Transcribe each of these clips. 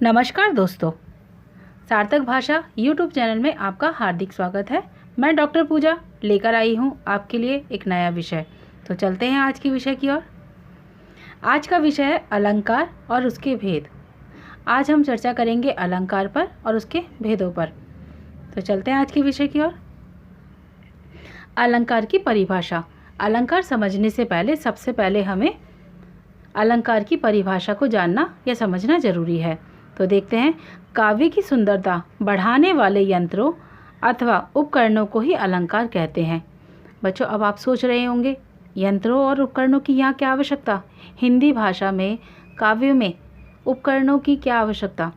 नमस्कार दोस्तों, सार्थक भाषा यूट्यूब चैनल में आपका हार्दिक स्वागत है। मैं डॉक्टर पूजा लेकर आई हूँ आपके लिए एक नया विषय। तो चलते हैं आज की विषय की ओर। आज का विषय है अलंकार और उसके भेद। आज हम चर्चा करेंगे अलंकार पर और उसके भेदों पर। तो चलते हैं आज के विषय की ओर। अलंकार की परिभाषा। अलंकार समझने से पहले सबसे पहले हमें अलंकार की परिभाषा को जानना या समझना जरूरी है। तो देखते हैं, काव्य की सुंदरता बढ़ाने वाले यंत्रों अथवा उपकरणों को ही अलंकार कहते हैं। बच्चों, अब आप सोच रहे होंगे यंत्रों और उपकरणों की यहाँ क्या आवश्यकता? हिंदी भाषा में काव्य में उपकरणों की क्या आवश्यकता?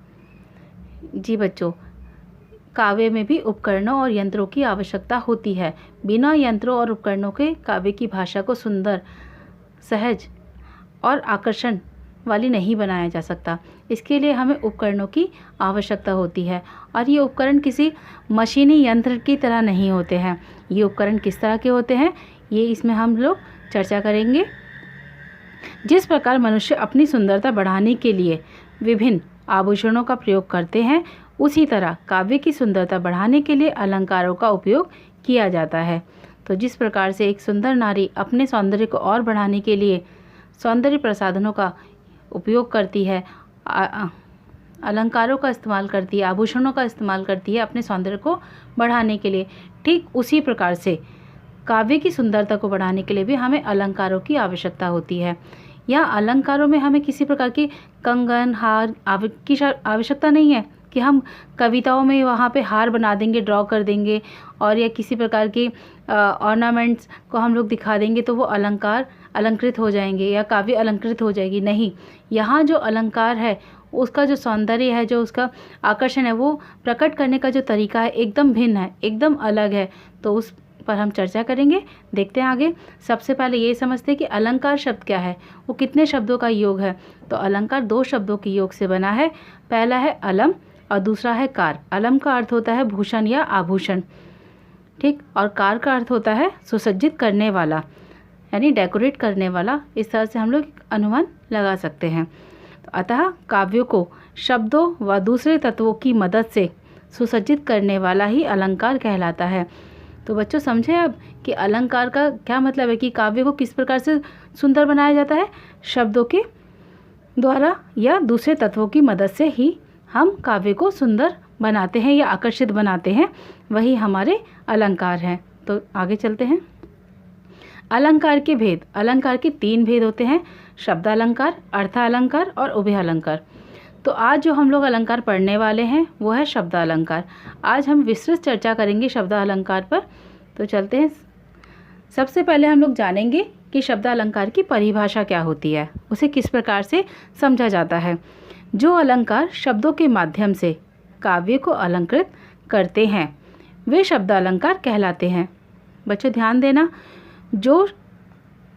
जी बच्चों, काव्य में भी उपकरणों और यंत्रों की आवश्यकता होती है। बिना यंत्रों और उपकरणों के काव्य की भाषा को सुंदर, सहज और आकर्षण वाली नहीं बनाया जा सकता। इसके लिए हमें उपकरणों की आवश्यकता होती है और ये उपकरण किसी मशीनी यंत्र की तरह नहीं होते हैं। ये उपकरण किस तरह के होते हैं, ये इसमें हम लोग चर्चा करेंगे। जिस प्रकार मनुष्य अपनी सुंदरता बढ़ाने के लिए विभिन्न आभूषणों का प्रयोग करते हैं, उसी तरह काव्य की सुंदरता बढ़ाने के लिए अलंकारों का उपयोग किया जाता है। तो जिस प्रकार से एक सुंदर नारी अपने सौंदर्य को और बढ़ाने के लिए सौंदर्य प्रसाधनों का उपयोग करती है, अलंकारों का इस्तेमाल करती है, आभूषणों का इस्तेमाल करती है अपने सौंदर्य को बढ़ाने के लिए, ठीक उसी प्रकार से काव्य की सुंदरता को बढ़ाने के लिए भी हमें अलंकारों की आवश्यकता होती है। यहाँ अलंकारों में हमें किसी प्रकार की कंगन, हार की आवश्यकता नहीं है कि हम कविताओं में वहाँ पे हार बना देंगे, ड्रॉ कर देंगे और या किसी प्रकार की ऑर्नामेंट्स को हम लोग दिखा देंगे तो वो अलंकार अलंकृत हो जाएंगे या काव्य अलंकृत हो जाएगी। नहीं, यहाँ जो अलंकार है उसका जो सौंदर्य है, जो उसका आकर्षण है, वो प्रकट करने का जो तरीका है एकदम भिन्न है, एकदम अलग है। तो उस पर हम चर्चा करेंगे। देखते हैं आगे। सबसे पहले ये समझते हैं कि अलंकार शब्द क्या है, वो कितने शब्दों का योग है। तो अलंकार 2 शब्दों के योग से बना है। पहला है अलम और दूसरा है कार। अलम का अर्थ होता है भूषण या आभूषण, ठीक, और कार का अर्थ होता है सुसज्जित करने वाला, यानी डेकोरेट करने वाला। इस तरह से हम लोग अनुमान लगा सकते हैं। तो अतः काव्यों को शब्दों व दूसरे तत्वों की मदद से सुसज्जित करने वाला ही अलंकार कहलाता है। तो बच्चों समझे अब कि अलंकार का क्या मतलब है, कि काव्य को किस प्रकार से सुंदर बनाया जाता है। शब्दों के द्वारा या दूसरे तत्वों की मदद से ही हम काव्य को सुंदर बनाते हैं या आकर्षित बनाते हैं, वही हमारे अलंकार हैं। तो आगे चलते हैं। अलंकार के भेद। अलंकार के 3 भेद होते हैं, शब्द अलंकार, अर्थ अलंकार और उभय अलंकार। तो आज जो हम लोग अलंकार पढ़ने वाले हैं वो है शब्द अलंकार। आज हम विस्तृत चर्चा करेंगे शब्द अलंकार पर। तो चलते हैं। सबसे पहले हम लोग जानेंगे कि शब्द अलंकार की परिभाषा क्या होती है, उसे किस प्रकार से समझा जाता है। जो अलंकार शब्दों के माध्यम से काव्य को अलंकृत करते हैं वे शब्द अलंकार कहलाते हैं। बच्चों ध्यान देना, जो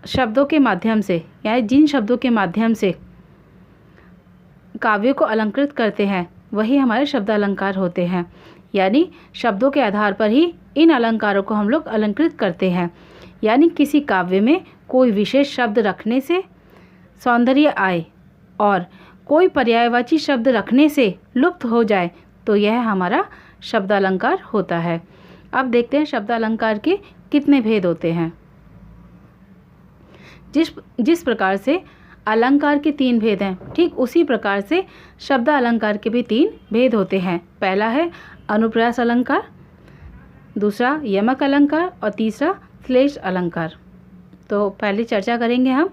शब्दों के माध्यम से यानी जिन शब्दों के माध्यम से काव्य को अलंकृत करते हैं वही हमारे शब्द अलंकार होते हैं। यानी शब्दों के आधार पर ही इन अलंकारों को हम लोग अलंकृत करते हैं। यानी किसी काव्य में कोई विशेष शब्द रखने से सौंदर्य आए और कोई पर्यायवाची शब्द रखने से लुप्त हो जाए तो यह हमारा शब्द अलंकार होता है। अब देखते हैं शब्द अलंकार के कितने भेद होते हैं। जिस प्रकार से अलंकार के 3 भेद हैं, ठीक उसी प्रकार से शब्द अलंकार के भी 3 भेद होते हैं। पहला है अनुप्रास अलंकार, दूसरा यमक अलंकार और तीसरा श्लेष अलंकार। तो पहले चर्चा करेंगे हम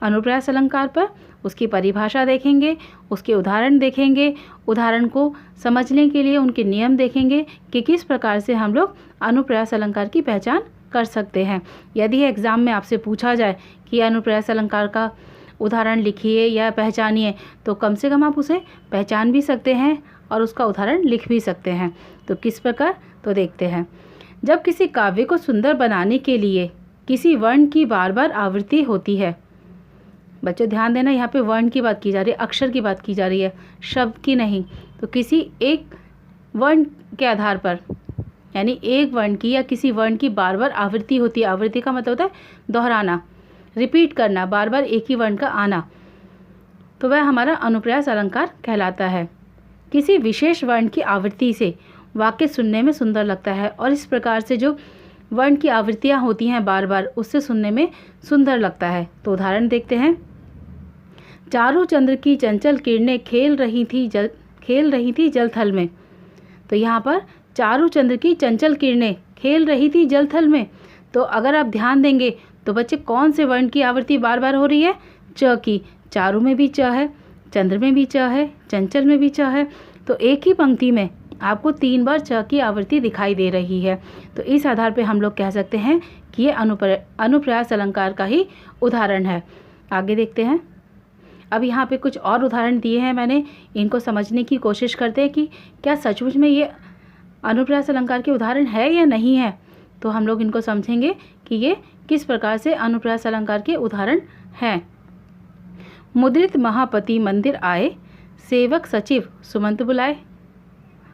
अनुप्रास अलंकार पर, उसकी परिभाषा देखेंगे, उसके उदाहरण देखेंगे, उदाहरण को समझने के लिए उनके नियम देखेंगे कि किस प्रकार से हम लोग अनुप्रास अलंकार की पहचान कर सकते हैं। यदि एग्ज़ाम में आपसे पूछा जाए कि अनुप्रास अलंकार का उदाहरण लिखिए या पहचानिए, तो कम से कम आप उसे पहचान भी सकते हैं और उसका उदाहरण लिख भी सकते हैं। तो किस प्रकार, तो देखते हैं। जब किसी काव्य को सुंदर बनाने के लिए किसी वर्ण की बार बार आवृत्ति होती है। बच्चों ध्यान देना, यहाँ पे वर्ण की बात की जा रही है, अक्षर की बात की जा रही है, शब्द की नहीं। तो किसी एक वर्ण के आधार पर, यानी एक वर्ण की या किसी वर्ण की बार बार आवृत्ति होती है। आवृत्ति का मतलब होता है दोहराना, रिपीट करना, बार बार एक ही वर्ण का आना। तो वह हमारा अनुप्रास अलंकार कहलाता है। किसी विशेष वर्ण की आवृत्ति से वाक्य सुनने में सुंदर लगता है। और इस प्रकार से जो वर्ण की आवृत्तियाँ होती हैं बार बार, उससे सुनने में सुंदर लगता है। तो उदाहरण देखते हैं। चारों चंद्र की चंचल किरणें खेल रही थी जल थल में। तो यहाँ पर चारों चंद्र की चंचल किरणें खेल रही थी जल थल में। तो अगर आप ध्यान देंगे तो बच्चे कौन से वर्ण की आवृत्ति बार बार हो रही है? च की। चारों में भी च है, चंद्र में भी च है, चंचल में भी च है। तो एक ही पंक्ति में आपको 3 बार च की आवृत्ति दिखाई दे रही है। तो इस आधार पे हम लोग कह सकते हैं कि ये अनुप्रास अलंकार का ही उदाहरण है। आगे देखते हैं। अब यहाँ पे कुछ और उदाहरण दिए हैं मैंने, इनको समझने की कोशिश करते हैं कि क्या सचमुच में ये अनुप्रास अलंकार के उदाहरण है या नहीं है। तो हम लोग इनको समझेंगे कि ये किस प्रकार से अनुप्रास अलंकार के उदाहरण हैं। मुद्रित महापति मंदिर आए, सेवक सचिव सुमंत बुलाए।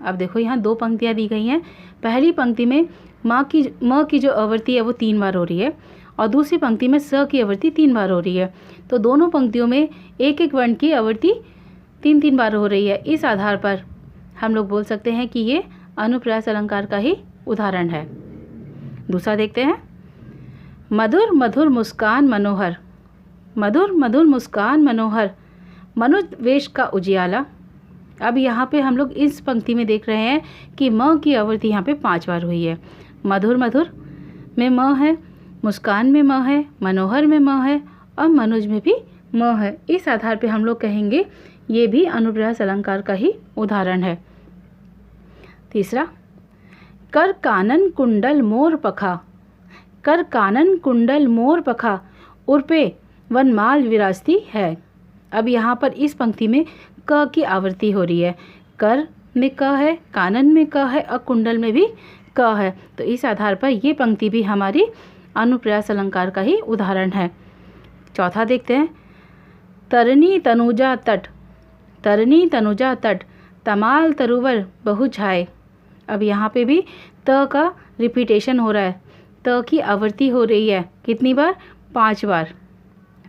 अब देखो यहाँ 2 पंक्तियाँ दी गई हैं। पहली पंक्ति में म की जो आवृत्ति है वो 3 बार हो रही है और दूसरी पंक्ति में स की आवृत्ति 3 बार हो रही है। तो दोनों पंक्तियों में एक एक वर्ण की आवृत्ति 3-3 बार हो रही है। इस आधार पर हम लोग बोल सकते हैं कि ये अनुप्रास अलंकार का ही उदाहरण है। दूसरा देखते हैं। मधुर मधुर मुस्कान मनोहर, मधुर मधुर मुस्कान मनोहर, मनुज वेश का उजियाला। अब यहाँ पे हम लोग इस पंक्ति में देख रहे हैं कि म की आवृत्ति यहाँ पे 5 बार हुई है। मधुर मधुर में म है, मुस्कान में म है, मनोहर में म है और मनुज में भी म है। इस आधार पे हम लोग कहेंगे ये भी अनुप्रास अलंकार का ही उदाहरण है। तीसरा। कर कानन कुंडल मोर पखा, कर कानन कुंडल मोर पखा, उर्पे वनमाल विराजती है। अब यहाँ पर इस पंक्ति में क की आवृत्ति हो रही है। कर में क है, कानन में क है और कुंडल में भी क है। तो इस आधार पर ये पंक्ति भी हमारी अनुप्रास अलंकार का ही उदाहरण है। चौथा देखते हैं। तरनी तनुजा तट, तरनी तनुजा तट, तमाल तरुवर बहु छाए। अब यहाँ पे भी त का रिपीटेशन हो रहा है। त की आवृत्ति हो रही है कितनी बार? 5 बार।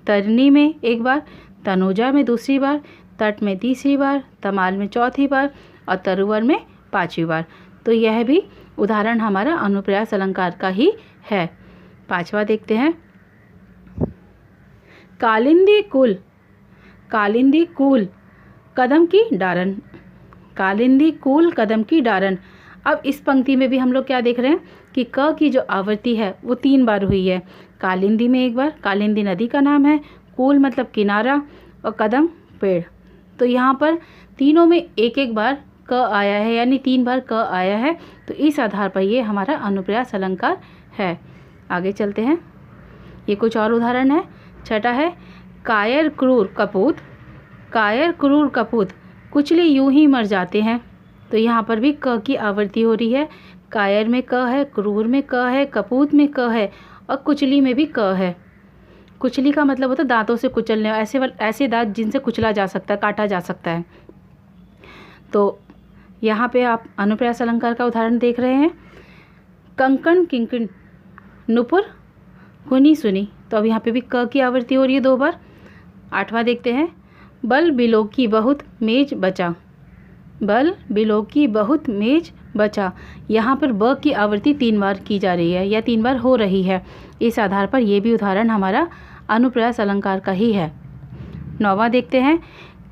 तरनी में 1 बार, तनुजा में 2री बार, तट में 3री बार, तमाल में 4थी बार और तरुवर में 5वीं बार। तो यह भी उदाहरण हमारा अनुप्रास अलंकार का ही है। 5वां देखते हैं। कालिंदी कुल, कालिंदी कुल कदम की डारन, कालिंदी कुल कदम की डारन। अब इस पंक्ति में भी हम लोग क्या देख रहे हैं कि क की जो आवृत्ति है वो 3 बार हुई है। कालिंदी में 1 बार, कालिंदी नदी का नाम है, कुल मतलब किनारा और कदम पेड़। तो यहाँ पर तीनों में 1-1 बार क आया है, यानी 3 बार क आया है। तो इस आधार पर ये हमारा अनुप्रास अलंकार है। आगे चलते हैं। ये कुछ और उदाहरण है। छठा है। कायर क्रूर कपूत, कायर क्रूर कपूत, कुचले यूं ही मर जाते हैं। तो यहाँ पर भी क की आवृत्ति हो रही है। कायर में क है, क्रूर में क है, कपूत में क है और कुचली में भी क है। कुचली का मतलब होता है दांतों से कुचलने, ऐसे दांत जिनसे कुचला जा सकता है, काटा जा सकता है। तो यहाँ पे आप अनुप्रास अलंकार का उदाहरण देख रहे हैं। कंकण किंकिण नुपुर हुनी सुनी। तो अब यहाँ पे भी क की आवृत्ति हो रही है 2 बार। 8वां देखते हैं। बल बिलो की बहुत मेज बचा, बल बिलो की बहुत मेज बचा। यहाँ पर ब की आवृत्ति 3 बार की जा रही है या 3 बार हो रही है। इस आधार पर यह भी उदाहरण हमारा अनुप्रास अलंकार का ही है। 9वां देखते हैं।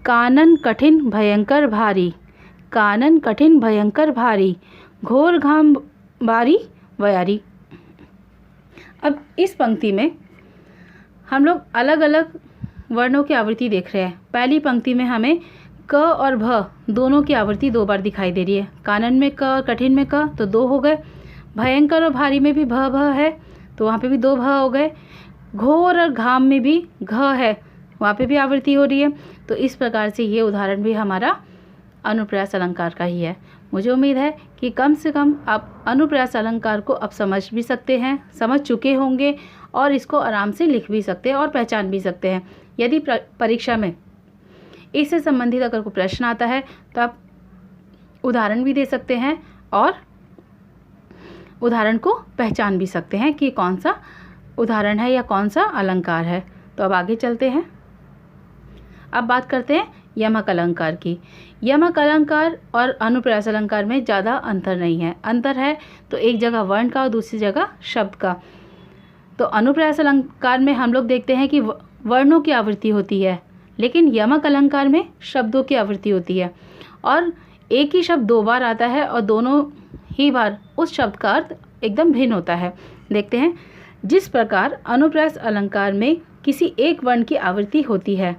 कानन कठिन भयंकर भारी, कानन कठिन भयंकर भारी, घोर घाम बारी वयारी। अब इस पंक्ति में हम लोग अलग अलग वर्णों की आवृत्ति देख रहे हैं। पहली पंक्ति में हमें क और भ दोनों की आवृत्ति 2 बार दिखाई दे रही है। कानन में क और कठिन में क तो 2 हो गए। भयंकर और भारी में भी भ है तो वहाँ पे भी 2 भ हो गए। घोर और घाम में भी घ है, वहाँ पे भी आवृत्ति हो रही है। तो इस प्रकार से ये उदाहरण भी हमारा अनुप्रास अलंकार का ही है। मुझे उम्मीद है कि कम से कम आप अनुप्रास अलंकार को अब समझ भी सकते हैं, समझ चुके होंगे और इसको आराम से लिख भी सकते हैं और पहचान भी सकते हैं। यदि परीक्षा में इससे संबंधित अगर कोई प्रश्न आता है तो आप उदाहरण भी दे सकते हैं और उदाहरण को पहचान भी सकते हैं कि कौन सा उदाहरण है या कौन सा अलंकार है। तो अब आगे चलते हैं। अब बात करते हैं यमक अलंकार की। यमक अलंकार और अनुप्रास अलंकार में ज़्यादा अंतर नहीं है, अंतर है तो एक जगह वर्ण का और दूसरी जगह शब्द का। तो अनुप्रास अलंकार में हम लोग देखते हैं कि वर्णों की आवृत्ति होती है, लेकिन यमक अलंकार में शब्दों की आवृत्ति होती है और एक ही शब्द 2 बार आता है और दोनों ही बार उस शब्द का अर्थ एकदम भिन्न होता है। देखते हैं, जिस प्रकार अनुप्रास अलंकार में किसी एक वर्ण की आवृत्ति होती है,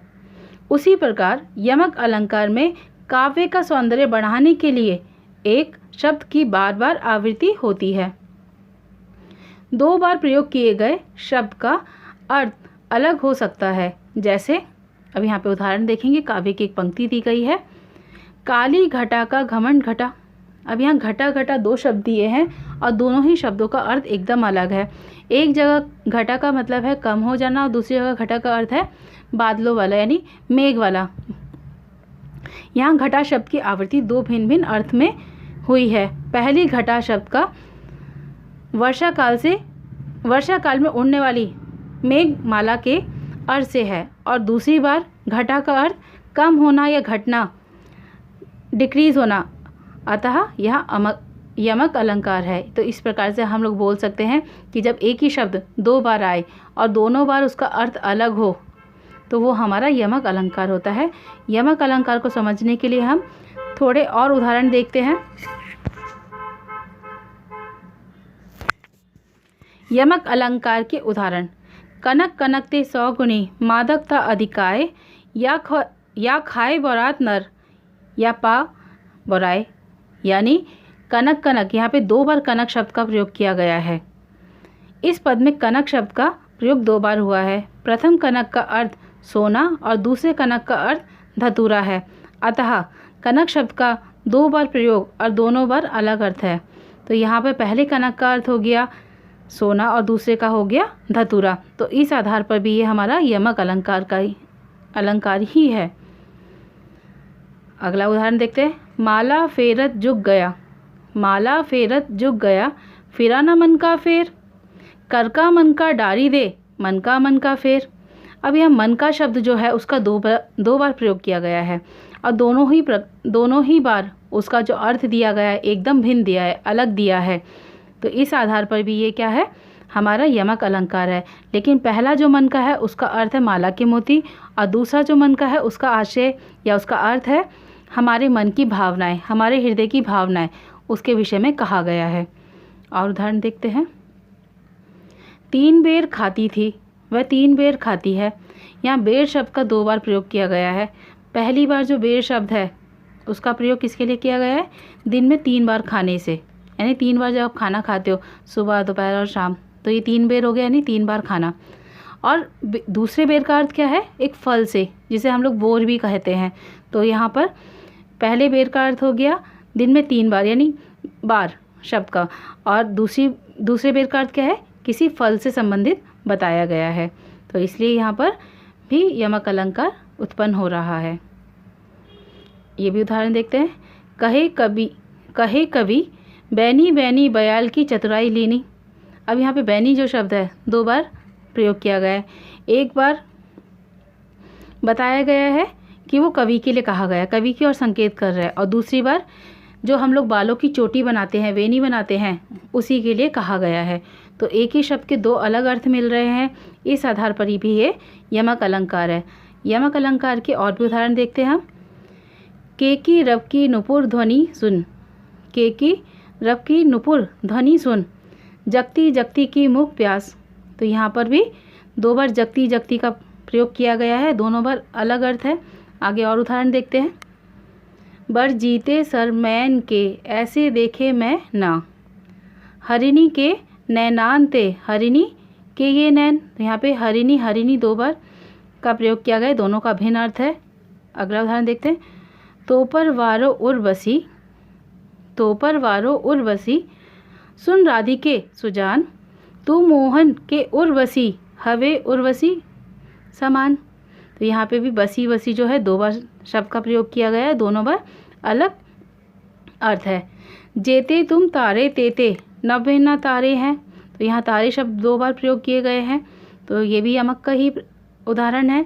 उसी प्रकार यमक अलंकार में काव्य का सौंदर्य बढ़ाने के लिए एक शब्द की बार बार आवृत्ति होती है। 2 बार प्रयोग किए गए शब्द का अर्थ अलग हो सकता है। जैसे अब यहाँ पे उदाहरण देखेंगे, काव्य की एक पंक्ति दी गई है, काली घटा का घमंड घटा। अब यहाँ घटा घटा 2 शब्द दिए हैं और दोनों ही शब्दों का अर्थ एकदम अलग है। एक जगह घटा का मतलब है कम हो जाना और दूसरी जगह घटा का अर्थ है बादलों वाला यानी मेघ वाला। यहाँ घटा शब्द की आवृत्ति 2 भिन्न भिन्न अर्थ में हुई है। पहली घटा शब्द का वर्षा काल में उड़ने वाली मेघमाला के अर्थ से है और दूसरी बार घटा का अर्थ कम होना या घटना, डिक्रीज होना, अतः यह यमक अलंकार है। तो इस प्रकार से हम लोग बोल सकते हैं कि जब एक ही शब्द 2 बार आए और दोनों बार उसका अर्थ अलग हो तो वो हमारा यमक अलंकार होता है। यमक अलंकार को समझने के लिए हम थोड़े और उदाहरण देखते हैं। यमक अलंकार के उदाहरण, कनक कनकते 100 गुणी, मादकता अधिकाय, या खाए बरात नर, या पा बराए। यानी कनक कनक, यहाँ पे 2 बार कनक शब्द का प्रयोग किया गया है। इस पद में कनक शब्द का प्रयोग 2 बार हुआ है। प्रथम कनक का अर्थ सोना और दूसरे कनक का अर्थ धतूरा है, अतः कनक शब्द का 2 बार प्रयोग और दोनों बार अलग अर्थ है। तो यहाँ पे पहले कनक का अर्थ हो गया सोना और दूसरे का हो गया धतूरा। तो इस आधार पर भी ये हमारा यमक अलंकार ही है। अगला उदाहरण देखते हैं, माला फेरत जुग गया, माला फेरत जुग गया, फिरा न मन का फेर, कर का मन का डारी दे, मन का फेर। अब यह मन का शब्द जो है उसका 2 बार प्रयोग किया गया है और दोनों ही बार उसका जो अर्थ दिया गया है एकदम भिन्न दिया है, अलग दिया है। तो इस आधार पर भी ये क्या है, हमारा यमक अलंकार है। लेकिन पहला जो मन का है उसका अर्थ है माला के मोती और दूसरा जो मन का है उसका आशय या उसका अर्थ है हमारे मन की भावनाएं, हमारे हृदय की भावनाएं, उसके विषय में कहा गया है। और उदाहरण देखते हैं, 3 बेर खाती थी, वह 3 बेर खाती है। यहाँ बेर शब्द का 2 बार प्रयोग किया गया है। पहली बार जो बेर शब्द है उसका प्रयोग किसके लिए किया गया है, दिन में 3 बार खाने से, यानी 3 बार जब आप खाना खाते हो सुबह दोपहर और शाम, तो ये 3 बेर हो गया यानी 3 बार खाना। और दूसरे बेर का अर्थ क्या है, एक फल से, जिसे हम लोग बोर भी कहते हैं। तो यहाँ पर पहले बेर का अर्थ हो गया दिन में 3 बार यानी बार शब्द का, और दूसरे बेर का अर्थ क्या है, किसी फल से संबंधित बताया गया है। तो इसलिए यहाँ पर भी यमक अलंकार उत्पन्न हो रहा है। ये भी उदाहरण देखते हैं, कहे कवि बैनी बैनी बयाल की चतुराई लीनी। अब यहाँ पे बैनी जो शब्द है 2 बार प्रयोग किया गया है। एक बार बताया गया है कि वो कवि के लिए कहा गया, कवि की ओर संकेत कर रहा है, और दूसरी बार जो हम लोग बालों की चोटी बनाते हैं, वेनी बनाते हैं, उसी के लिए कहा गया है। तो एक ही शब्द के 2 अलग अर्थ मिल रहे हैं। इस आधार पर ही भी ये यमक अलंकार है। यमक अलंकार के और भी उदाहरण देखते हैं हम। केकी रब की नुपुर ध्वनि सुन, केकी रब की नुपुर ध्वनि सुन, जगती जगती की मुख प्यास। तो यहाँ पर भी 2 बार जगती जगती का प्रयोग किया गया है, दोनों बार अलग अर्थ है। आगे और उदाहरण देखते हैं, बर जीते सर मैन के ऐसे देखे मैं ना, हरिणी के नैनान ते, हरिणी के ये नैन। तो यहाँ पे हरिणी हरिणी 2 बार का प्रयोग किया गया है, दोनों का भिन्न अर्थ है। अगला उदाहरण देखते हैं, तोपर वारो उर्वशी, तोपर वारो उर्वशी, सुन राधिके सुजान, तू मोहन के उर्वशी हवे उर्वशी समान। तो यहाँ पे भी बसी वसी जो है 2 बार शब्द का प्रयोग किया गया है, दोनों बार अलग अर्थ है। जेते तुम तारे तेते नभे न तारे हैं। तो यहाँ तारे शब्द 2 बार प्रयोग किए गए हैं, तो ये भी यमक का ही उदाहरण है।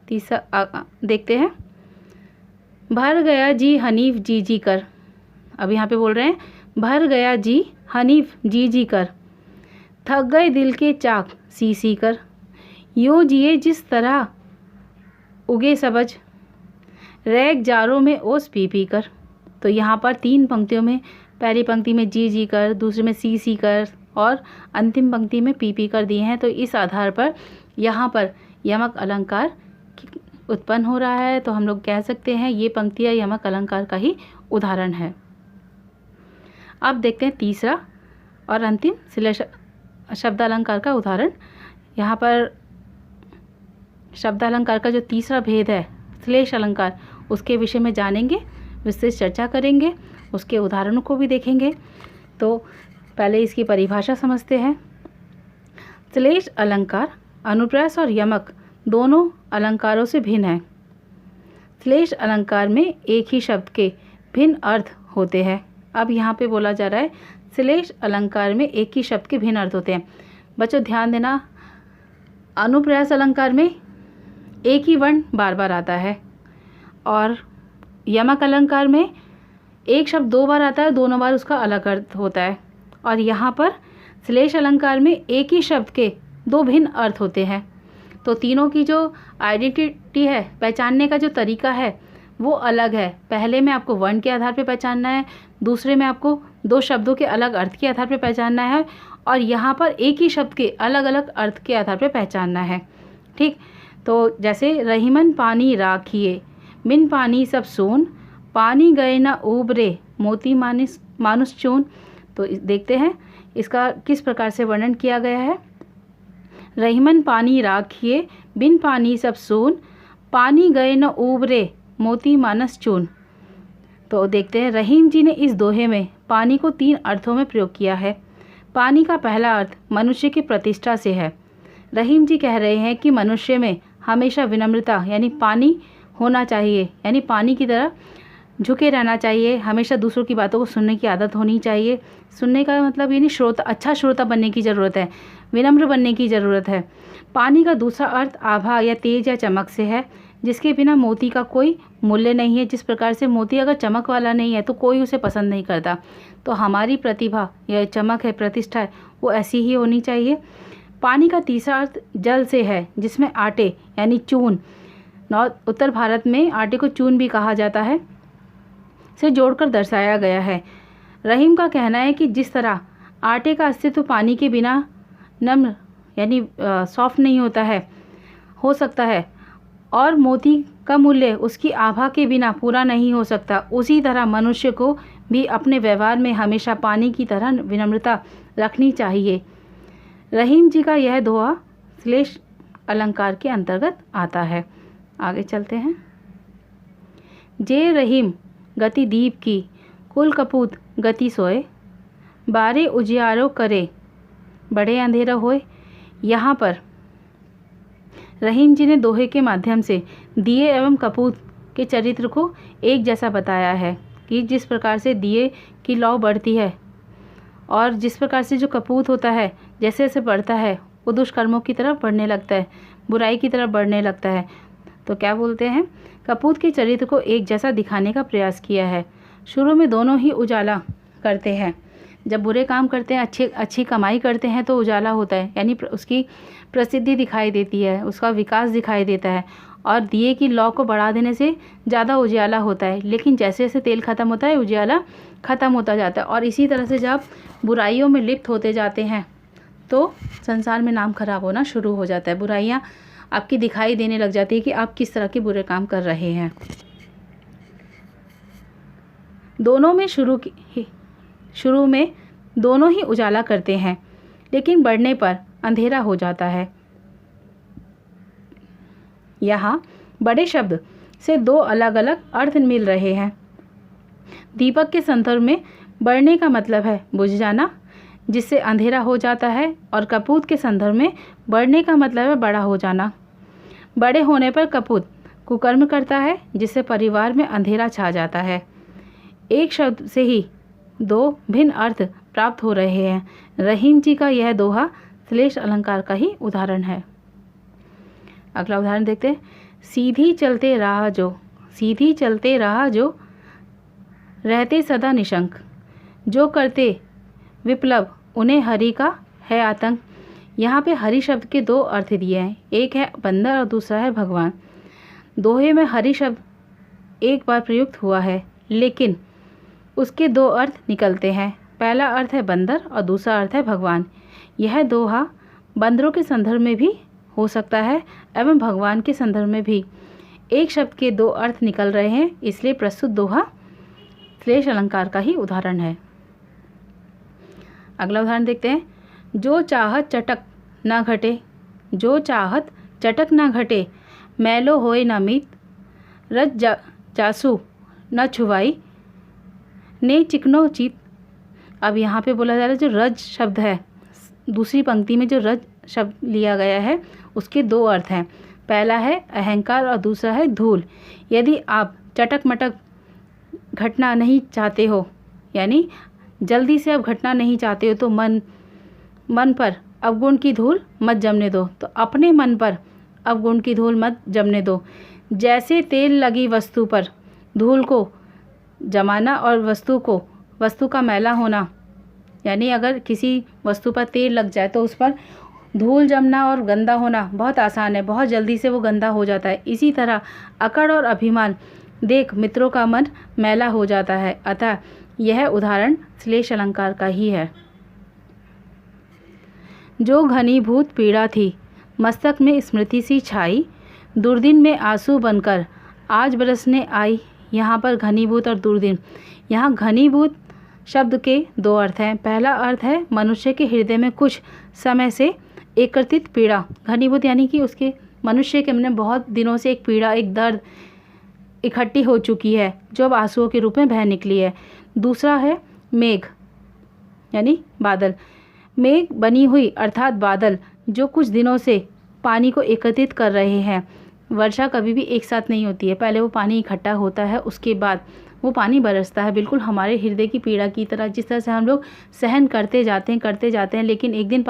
तीसरा देखते हैं, भर गया जी हनीफ जी जी कर। अब यहाँ पे बोल रहे हैं भर गया जी हनीफ जी जी कर, थक गए दिल के चाक सी सी कर, यूँ जिए जिस तरह उगे सबज, रैग जारों में ओस पी पी कर। तो यहाँ पर 3 पंक्तियों में, पहली पंक्ति में जी जी कर, दूसरे में सी सी कर और अंतिम पंक्ति में पी पी कर दिए हैं। तो इस आधार पर यहाँ पर यमक अलंकार उत्पन्न हो रहा है। तो हम लोग कह सकते हैं ये पंक्तियाँ यमक अलंकार का ही उदाहरण है। अब देखते हैं तीसरा और अंतिम श्लेष शब्दालंकार का उदाहरण। यहाँ पर शब्दालंकार का जो तीसरा भेद है श्लेष अलंकार, उसके विषय में जानेंगे, विशेष चर्चा करेंगे, उसके उदाहरणों को भी देखेंगे। तो पहले इसकी परिभाषा समझते हैं। श्लेष अलंकार अनुप्रास और यमक दोनों अलंकारों से भिन्न है। श्लेष अलंकार में एक ही शब्द के भिन्न अर्थ होते हैं। अब यहाँ पे बोला जा रहा है श्लेष अलंकार में एक ही शब्द के भिन्न अर्थ होते हैं। बच्चों ध्यान देना, अनुप्रास अलंकार में एक ही वर्ण बार बार आता है और यमक अलंकार में एक शब्द 2 बार आता है, दोनों बार उसका अलग अर्थ होता है। और यहाँ पर श्लेष अलंकार में एक ही शब्द के 2 भिन्न अर्थ होते हैं। तो तीनों की जो आइडेंटिटी है, पहचानने का जो तरीका है वो अलग है। पहले में आपको वर्ण के आधार पर पहचानना है, दूसरे में आपको 2 शब्दों के अलग अर्थ के आधार पर पहचानना है, और यहाँ पर एक ही शब्द के अलग अलग अर्थ के आधार पर पहचानना है। ठीक, तो जैसे रहीमन पानी राखिए, बिन पानी सब सोन, पानी गए न उबरे, मोती मानुष चून। तो देखते हैं इसका किस प्रकार से वर्णन किया गया है। रहीमन पानी राखिए, बिन पानी सब सोन, पानी गए न उबरे, मोती मानस चून। तो देखते हैं रहीम जी ने इस दोहे में पानी को 3 अर्थों में प्रयोग किया है। पानी का पहला अर्थ मनुष्य की प्रतिष्ठा से है। रहीम जी कह रहे हैं कि मनुष्य में हमेशा विनम्रता यानी पानी होना चाहिए, यानी पानी की तरह झुके रहना चाहिए, हमेशा दूसरों की बातों को सुनने की आदत होनी चाहिए। सुनने का मतलब यानी श्रोता, अच्छा श्रोता बनने की ज़रूरत है, विनम्र बनने की ज़रूरत है। पानी का दूसरा अर्थ आभा या तेज या चमक से है, जिसके बिना मोती का कोई मूल्य नहीं है। जिस प्रकार से मोती अगर चमक वाला नहीं है तो कोई उसे पसंद नहीं करता, तो हमारी प्रतिभा या चमक है, प्रतिष्ठा है, वो ऐसी ही होनी चाहिए। पानी का तीसरा अर्थ जल से है, जिसमें आटे यानी चून, उत्तर भारत में आटे को चून भी कहा जाता है, से जोड़कर दर्शाया गया है। रहीम का कहना है कि जिस तरह आटे का अस्तित्व पानी के बिना नम्र यानी सॉफ्ट नहीं होता है, हो सकता है, और मोती का मूल्य उसकी आभा के बिना पूरा नहीं हो सकता, उसी तरह मनुष्य को भी अपने व्यवहार में हमेशा पानी की तरह विनम्रता रखनी चाहिए। रहीम जी का यह दोहा श्लेष अलंकार के अंतर्गत आता है। आगे चलते हैं। जे रहीम गति दीप की, कुल कपूत गति सोए, बारे उजियारो करे, बड़े अंधेरा होए। यहाँ पर रहीम जी ने दोहे के माध्यम से दिए एवं कपूत के चरित्र को एक जैसा बताया है कि जिस प्रकार से दिए की लौ बढ़ती है और जिस प्रकार से जो कपूत होता है जैसे जैसे बढ़ता है वो दुष्कर्मों की तरफ बढ़ने लगता है, बुराई की तरफ बढ़ने लगता है। तो क्या बोलते हैं, कपूत के चरित्र को एक जैसा दिखाने का प्रयास किया है। शुरू में दोनों ही उजाला करते हैं, जब बुरे काम करते हैं, अच्छी कमाई करते हैं तो उजाला होता है, यानी उसकी प्रसिद्धि दिखाई देती है, उसका विकास दिखाई देता है, और दिए की लौ को बढ़ा देने से ज़्यादा उजाला होता है। लेकिन जैसे जैसे तेल ख़त्म होता है उजाला ख़त्म होता जाता है, और इसी तरह से जब बुराइयों में लिप्त होते जाते हैं तो संसार में नाम खराब होना शुरू हो जाता है। बुराइयाँ आपकी दिखाई देने लग जाती है कि आप किस तरह के बुरे काम कर रहे हैं। दोनों में शुरू में दोनों ही उजाला करते हैं, लेकिन बढ़ने पर अंधेरा हो जाता है। यहाँ बड़े शब्द से 2 अलग अलग अर्थ मिल रहे हैं। दीपक के संदर्भ में बढ़ने का मतलब है बुझ जाना, जिससे अंधेरा हो जाता है, और कपूत के संदर्भ में बढ़ने का मतलब है बड़ा हो जाना। बड़े होने पर कपूत कुकर्म करता है, जिससे परिवार में अंधेरा छा जाता है। एक शब्द से ही 2 भिन्न अर्थ प्राप्त हो रहे हैं। रहीम जी का यह दोहा श्लेष अलंकार का ही उदाहरण है। अगला उदाहरण देखते हैं। सीधी चलते राह जो सीधी चलते रहा जो, रहते सदा निशंक। जो करते विप्लव उन्हें हरि का है आतंक। यहाँ पे हरि शब्द के दो अर्थ दिए हैं, एक है बंदर और दूसरा है भगवान। दोहे में हरि शब्द एक बार प्रयुक्त हुआ है, लेकिन उसके दो अर्थ निकलते हैं। पहला अर्थ है बंदर और दूसरा अर्थ है भगवान। यह दोहा बंदरों के संदर्भ में भी हो सकता है एवं भगवान के संदर्भ में भी। एक शब्द के दो अर्थ निकल रहे हैं, इसलिए प्रस्तुत दोहा श्लेष अलंकार का ही उदाहरण है। अगला उदाहरण देखते हैं। जो चाहत चटक ना घटे, जो चाहत चटक ना घटे, मैलो होए ना मीत, रज जासू न छुवाई, ने चिकनो चित। अब यहाँ पे बोला जा रहा है जो रज शब्द है, दूसरी पंक्ति में जो रज शब्द लिया गया है उसके दो अर्थ हैं। पहला है अहंकार और दूसरा है धूल। यदि आप चटक मटक घटना नहीं चाहते हो, यानी जल्दी से आप घटना नहीं चाहते हो, तो मन पर अवगुण की धूल मत जमने दो। तो अपने मन पर अवगुण की धूल मत जमने दो। जैसे तेल लगी वस्तु पर धूल को जमाना और वस्तु का मैला होना, यानी अगर किसी वस्तु पर तेल लग जाए तो उस पर धूल जमना और गंदा होना बहुत आसान है, बहुत जल्दी से वो गंदा हो जाता है। इसी तरह अकड़ और अभिमान देख मित्रों का मन मैला हो जाता है। अतः यह उदाहरण श्लेष अलंकार का ही है। जो घनीभूत पीड़ा थी मस्तक में स्मृति सी छाई, दुर्दिन में आंसू बनकर आज बरसने आई। यहाँ पर घनीभूत और दुर्दिन, यहाँ घनीभूत शब्द के दो अर्थ हैं। पहला अर्थ है मनुष्य के हृदय में कुछ समय से एकत्रित पीड़ा। घनीभूत यानी कि उसके मनुष्य के मन बहुत दिनों से एक पीड़ा, एक दर्द इकट्ठी हो चुकी है जो अब आंसुओं के रूप में बह निकली है। दूसरा है मेघ यानी बादल। मेघ बनी हुई अर्थात बादल जो कुछ दिनों से पानी को एकत्रित कर रहे हैं। वर्षा कभी भी एक साथ नहीं होती है, पहले वो पानी इकट्ठा होता है, उसके बाद वो पानी बरसता है। बिल्कुल हमारे हृदय की पीड़ा की तरह, जिस तरह से हम लोग सहन करते जाते हैं, लेकिन एक दिन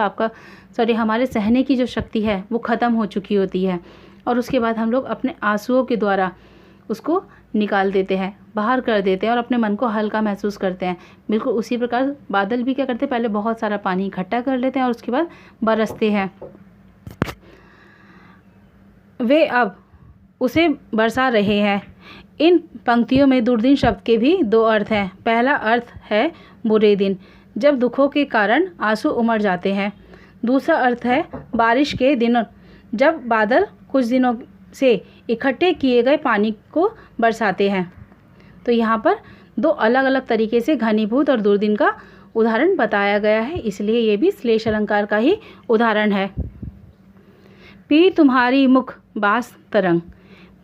हमारे सहने की जो शक्ति है वो ख़त्म हो चुकी होती है और उसके बाद हम लोग अपने आंसुओं के द्वारा उसको निकाल देते हैं, बाहर कर देते हैं और अपने मन को हल्का महसूस करते हैं। बिल्कुल उसी प्रकार बादल भी क्या करते हैं, पहले बहुत सारा पानी इकट्ठा कर लेते हैं और उसके बाद बरसते हैं। वे अब उसे बरसा रहे हैं। इन पंक्तियों में दुर्दिन शब्द के भी दो अर्थ हैं। पहला अर्थ है बुरे दिन, जब दुखों के कारण आंसू उमड़ जाते हैं। दूसरा अर्थ है बारिश के दिनों, जब बादल कुछ दिनों से इकट्ठे किए गए पानी को बरसाते हैं। तो यहाँ पर दो अलग अलग तरीके से घनीभूत और दुर्दिन का उदाहरण बताया गया है, इसलिए ये भी श्लेष अलंकार का ही उदाहरण है। पी तुम्हारी मुख बास तरंग,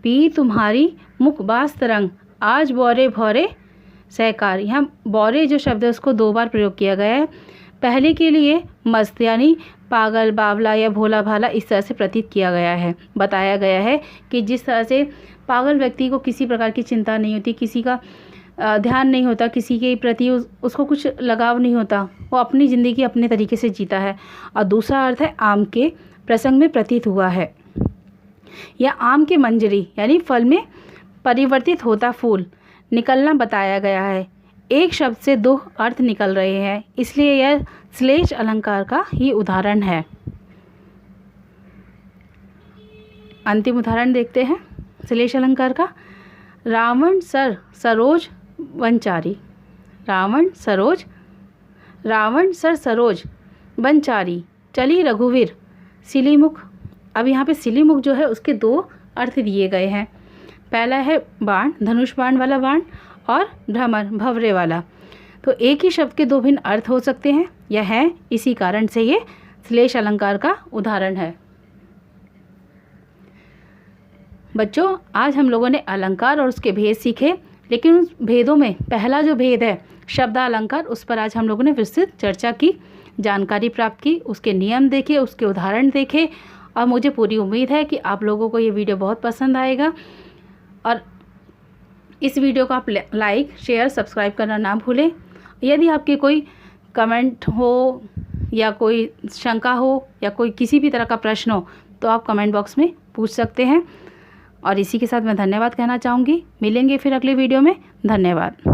पी तुम्हारी मुख बास तरंग, आज बौरे भौरे सहकार। यहाँ बौरे जो शब्द है उसको दो बार प्रयोग किया गया है। पहले के लिए मस्त यानी पागल, बावला या भोला भाला इस तरह से प्रतीत किया गया है। बताया गया है कि जिस तरह से पागल व्यक्ति को किसी प्रकार की चिंता नहीं होती, किसी का ध्यान नहीं होता, किसी के प्रति उसको कुछ लगाव नहीं होता, वो अपनी ज़िंदगी अपने तरीके से जीता है। और दूसरा अर्थ है आम के प्रसंग में प्रतीत हुआ है, या आम के मंजरी यानी फल में परिवर्तित होता फूल निकलना बताया गया है। एक शब्द से दो अर्थ निकल रहे हैं, इसलिए यह श्लेष अलंकार का ही उदाहरण है। अंतिम उदाहरण देखते हैं श्लेष अलंकार का। रावण सर सरोज वनचारी, रावण सर सरोज वनचारी, चली रघुवीर सिलीमुख। अब यहाँ पे सिलीमुख जो है उसके दो अर्थ दिए गए हैं। पहला है बाण, धनुष बाण वाला बाण, और भ्रमर, भंवरे वाला। तो एक ही शब्द के दो भिन्न अर्थ हो सकते हैं, यह है इसी कारण से ये श्लेष अलंकार का उदाहरण है। बच्चों, आज हम लोगों ने अलंकार और उसके भेद सीखे, लेकिन उस भेदों में पहला जो भेद है शब्दालंकार, उस पर आज हम लोगों ने विस्तृत चर्चा की, जानकारी प्राप्त की, उसके नियम देखे, उसके उदाहरण देखे। और मुझे पूरी उम्मीद है कि आप लोगों को ये वीडियो बहुत पसंद आएगा। और इस वीडियो को आप लाइक, शेयर, सब्सक्राइब करना ना भूलें। यदि आपके कोई कमेंट हो या कोई शंका हो या कोई किसी भी तरह का प्रश्न हो तो आप कमेंट बॉक्स में पूछ सकते हैं। और इसी के साथ मैं धन्यवाद कहना चाहूँगी। मिलेंगे फिर अगले वीडियो में। धन्यवाद।